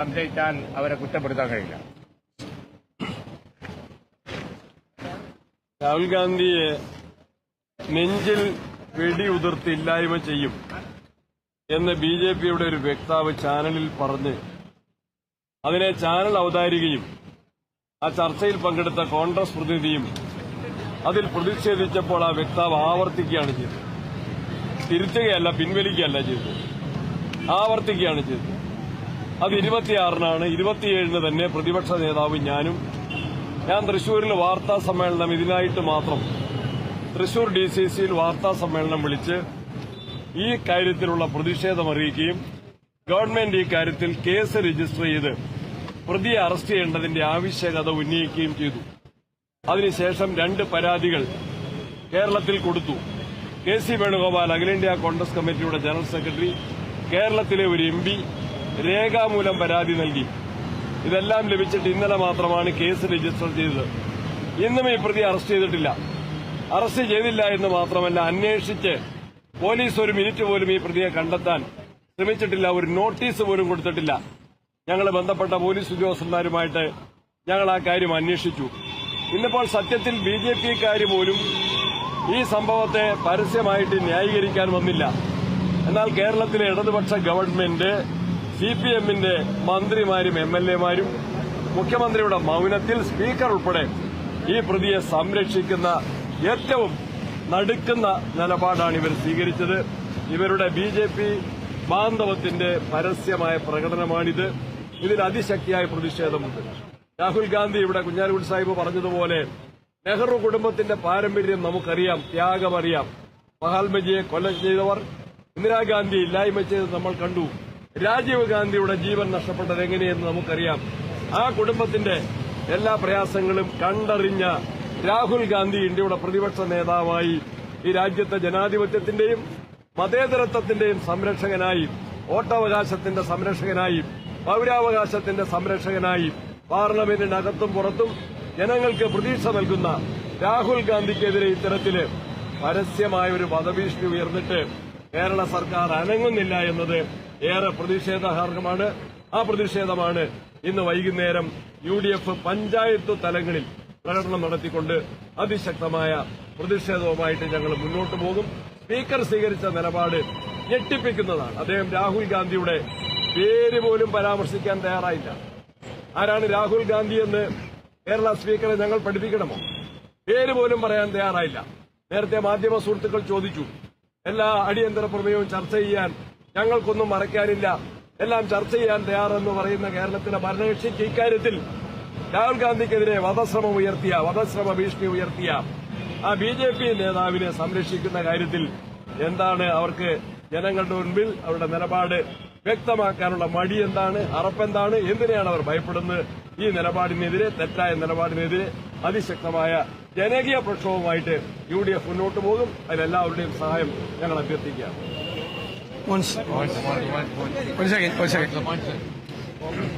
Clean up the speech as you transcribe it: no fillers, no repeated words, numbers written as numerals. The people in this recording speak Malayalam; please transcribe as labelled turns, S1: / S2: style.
S1: സംശയിച്ചാൽ അവരെ കുറ്റപ്പെടുത്താൻ കഴിയില്ല.
S2: രാഹുൽ ഗാന്ധിയെ നെഞ്ചിൽ വെടിയുതിർത്ത് ഇല്ലായ്മ ചെയ്യും എന്ന് ബിജെപിയുടെ ഒരു വക്താവ് ചാനലിൽ പറഞ്ഞ് അതിനെ ചാനൽ അവതാരികയും ആ ചർച്ചയിൽ പങ്കെടുത്ത കോൺഗ്രസ് പ്രതിനിധിയും അതിൽ പ്രതിഷേധിച്ചപ്പോൾ ആ വക്താവ് ആവർത്തിക്കുകയാണ് ചെയ്തത്. തിരുത്തുകയല്ല, പിൻവലിക്കുകയല്ല ചെയ്തത്, ആവർത്തിക്കുകയാണ് ചെയ്തത്. അത് 26-നാണ്. 27-ന് തന്നെ പ്രതിപക്ഷ നേതാവ് ഞാൻ തൃശൂരിൽ വാർത്താ സമ്മേളനം ഇതിനായിട്ട് മാത്രം തൃശൂർ DCCയിൽ വാർത്താ സമ്മേളനം വിളിച്ച് ഈ കാര്യത്തിലുള്ള പ്രതിഷേധം അറിയിക്കുകയും ഗവൺമെന്റ് ഈ കാര്യത്തിൽ കേസ് രജിസ്റ്റർ ചെയ്ത് പ്രതിയെ അറസ്റ്റ് ചെയ്യേണ്ടതിന്റെ ആവശ്യകത ഉന്നയിക്കുകയും ചെയ്തു. അതിനുശേഷം 2 പരാതികൾ കേരളത്തിൽ കൊടുത്തു. KC വേണുഗോപാൽ അഖിലേന്ത്യാ കോൺഗ്രസ് കമ്മിറ്റിയുടെ ജനറൽ സെക്രട്ടറി, കേരളത്തിലെ ഒരു MP രേഖാമൂലം പരാതി നൽകി. ഇതെല്ലാം ലഭിച്ചിട്ട് ഇന്നലെ മാത്രമാണ് കേസ് രജിസ്റ്റർ ചെയ്തത്. ഇന്നും ഈ പ്രതി അറസ്റ്റ് ചെയ്തിട്ടില്ല. അറസ്റ്റ് ചെയ്തില്ല എന്ന് മാത്രമല്ല, അന്വേഷിച്ച് പോലീസ് ഒരു മിനിറ്റ് പോലും ഈ പ്രതിയെ കണ്ടെത്താൻ ശ്രമിച്ചിട്ടില്ല. ഒരു നോട്ടീസ് പോലും കൊടുത്തിട്ടില്ല. ഞങ്ങൾ ബന്ധപ്പെട്ട പോലീസ് ഉദ്യോഗസ്ഥന്മാരുമായിട്ട് ഞങ്ങൾ ആ കാര്യം അന്വേഷിച്ചു. ഇന്നിപ്പോൾ സത്യത്തിൽ BJPക്കാർ പോലും ഈ സംഭവത്തെ പരസ്യമായിട്ട് ന്യായീകരിക്കാൻ വന്നില്ല. എന്നാൽ കേരളത്തിലെ ഇടതുപക്ഷ ഗവൺമെന്റ്, CPMന്റെ മന്ത്രിമാരും MLAമാരും മുഖ്യമന്ത്രിയുടെ മൌനത്തിൽ സ്പീക്കർ ഉൾപ്പെടെ ഈ പ്രതിയെ സംരക്ഷിക്കുന്ന ഏറ്റവും നടുക്കുന്ന നിലപാടാണ് ഇവർ സ്വീകരിച്ചത്. ഇവരുടെ BJP ബാന്ധവത്തിന്റെ പരസ്യമായ പ്രകടനമാണിത്. ഇതിൽ അതിശക്തിയായ പ്രതിഷേധമുണ്ട്. രാഹുൽ ഗാന്ധി ഇവിടെ കുഞ്ഞാലിക്കുട്ടി സാഹിബ് പറഞ്ഞതുപോലെ നെഹ്റു കുടുംബത്തിന്റെ പാരമ്പര്യം നമുക്കറിയാം, ത്യാഗമറിയാം. മഹാത്മജിയെ കൊല ചെയ്തവർ, ഇന്ദിരാഗാന്ധി ഇല്ലായ്മ ചെയ്തത് നമ്മൾ കണ്ടു. രാജീവ് ഗാന്ധിയുടെ ജീവൻ നഷ്ടപ്പെട്ടത് എങ്ങനെയെന്ന് നമുക്കറിയാം. ആ കുടുംബത്തിന്റെ എല്ലാ പ്രയാസങ്ങളും കണ്ടറിഞ്ഞ രാഹുൽ ഗാന്ധി ഇന്ത്യയുടെ പ്രതിപക്ഷ നേതാവായി ഈ രാജ്യത്തെ ജനാധിപത്യത്തിന്റെയും മതേതരത്വത്തിന്റെയും സംരക്ഷകനായി, വോട്ടവകാശത്തിന്റെ സംരക്ഷകനായി, പൌരാവകാശത്തിന്റെ സംരക്ഷകനായി പാർലമെന്റിനകത്തും പുറത്തും ജനങ്ങൾക്ക് പ്രതീക്ഷ നൽകുന്ന രാഹുൽ ഗാന്ധിക്കെതിരെ ഇത്തരത്തില് പരസ്യമായ ഒരു വധഭീഷണി ഉയർന്നിട്ട് കേരള സർക്കാർ അനങ്ങുന്നില്ല എന്നത് ഏറെ പ്രതിഷേധാർഹമാണ്. ആ പ്രതിഷേധമാണ് ഇന്ന് വൈകുന്നേരം UDF പഞ്ചായത്ത് തലങ്ങളിൽ പ്രകടനം നടത്തിക്കൊണ്ട് അതിശക്തമായ പ്രതിഷേധവുമായിട്ട് ഞങ്ങൾ മുന്നോട്ട് പോകും. സ്പീക്കർ സ്വീകരിച്ച നിലപാട് ഞെട്ടിപ്പിക്കുന്നതാണ്. അദ്ദേഹം രാഹുൽ ഗാന്ധിയുടെ പേര് പോലും പരാമർശിക്കാൻ തയ്യാറായില്ല. ആരാണ് രാഹുൽ ഗാന്ധിയെന്ന് കേരള സ്പീക്കറെ ഞങ്ങൾ പഠിപ്പിക്കണമോ? പേര് പോലും പറയാൻ തയ്യാറായില്ല. നേരത്തെ മാധ്യമ സുഹൃത്തുക്കൾ ചോദിച്ചു, എല്ലാ അടിയന്തര പ്രമേയവും ചർച്ച ചെയ്യാൻ ഞങ്ങൾക്കൊന്നും മറയ്ക്കാനില്ല, എല്ലാം ചർച്ച ചെയ്യാൻ തയ്യാറെന്ന് പറയുന്ന കേരളത്തിലെ ഭരണകക്ഷിക്ക് ഇക്കാര്യത്തിൽ രാഹുൽ ഗാന്ധിക്കെതിരെ വധശ്രമ ഭീഷണി ഉയർത്തിയ ആ BJP നേതാവിനെ സംരക്ഷിക്കുന്ന കാര്യത്തിൽ എന്താണ് അവർക്ക് ജനങ്ങളുടെ മുൻപിൽ അവരുടെ നിലപാട് വ്യക്തമാക്കാനുള്ള മടി എന്താണ്, അറപ്പെന്താണ്, എന്തിനാണ് അവർ ഭയപ്പെടുന്നത്? ഈ നിലപാടിനെതിരെ, തെറ്റായ നിലപാടിനെതിരെ അതിശക്തമായ ജനകീയ പ്രക്ഷോഭവുമായിട്ട് UDF മുന്നോട്ട് പോകും. അതിലെല്ലാവരുടെയും സഹായം ഞങ്ങൾ അഭ്യർത്ഥിക്കുകയാണ്.
S3: One second.